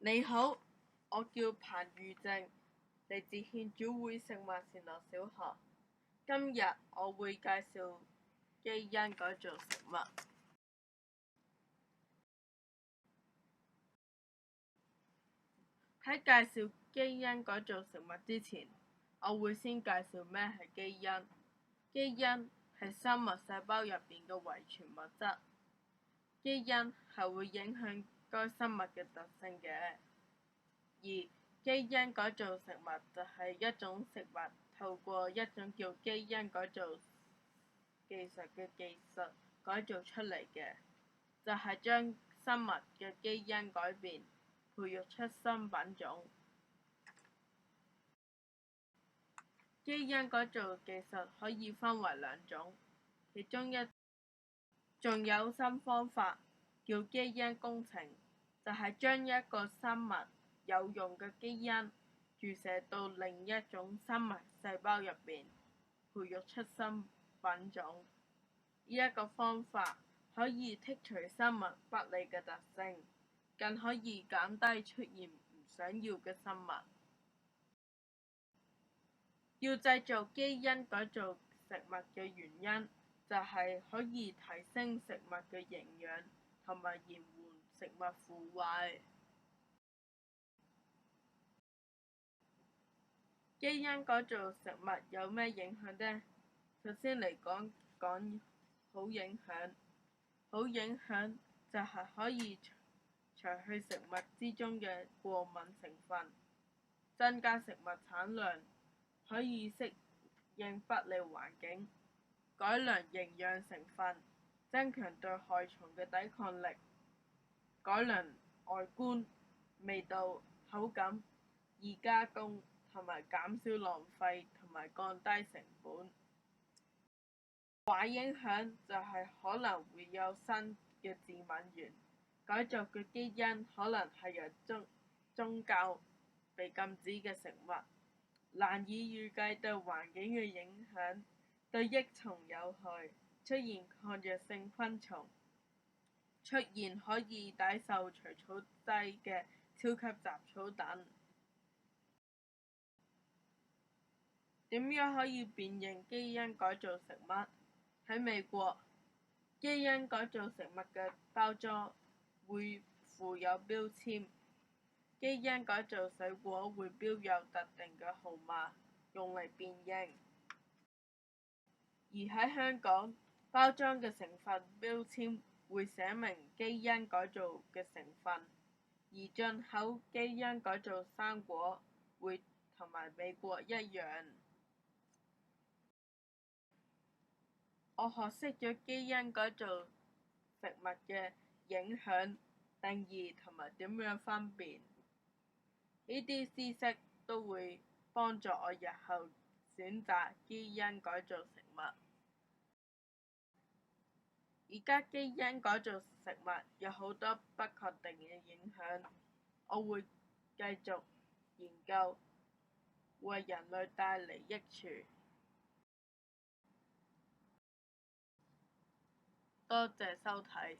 你好，我叫彭裕正，嚟自獻主會聖馬善樂小學。今日我會介紹基因改造食物。喺介紹基因改造食物之前，我會先介紹咩係基因。基因係生物細胞入邊嘅遺傳物質。基因係會影響該生物嘅特性嘅。而基因改造食物就係一種食物透過一種叫基因改造技術嘅技術改造出嚟嘅，就係將生物嘅基因改變，培育出新品種。基因改造技術可以分為兩種，其中一種有新方法叫基因工程，就係將一個生物有用嘅基因注射到另一種生物細胞入邊，培育出新品種。呢一個方法可以剔除生物不利嘅特性，更可以減低出現唔想要嘅生物。要製造基因改造食物嘅原因，就係可以提升食物嘅營養同埋延緩食物腐壞。基因改造食物有咩影響呢？首先嚟講好影響。好影響就係可以除去食物之中嘅過敏成分，增加食物產量，可以適應不利環境，改良營養成分，增強對害蟲嘅抵抗力，改良外觀、味道、口感、易加工，同埋減少浪費同埋降低成本。壞影響就係可能會有新嘅致敏原，改造嘅基因可能係由宗教被禁止嘅食物，難以預計對環境嘅影響，對益蟲有害，出現抗藥性昆蟲，出現可以抵受除草劑嘅超級雜草等。點樣可以辨認基因改造食物？喺美國，基因改造食物嘅包裝會附有標籤，基因改造水果會標有特定嘅號碼，用嚟辨認。而喺香港，包裝嘅成分標籤會寫明基因改造嘅成分，而進口基因改造生果會同埋美國一樣。我學識咗基因改造食物嘅影響、定義同埋點樣分辨，呢啲知識都會幫助我日後選擇基因改造食物。而家基因改造食物有好多不確定嘅影響，我會繼續研究，為人類帶嚟益處。多謝收睇。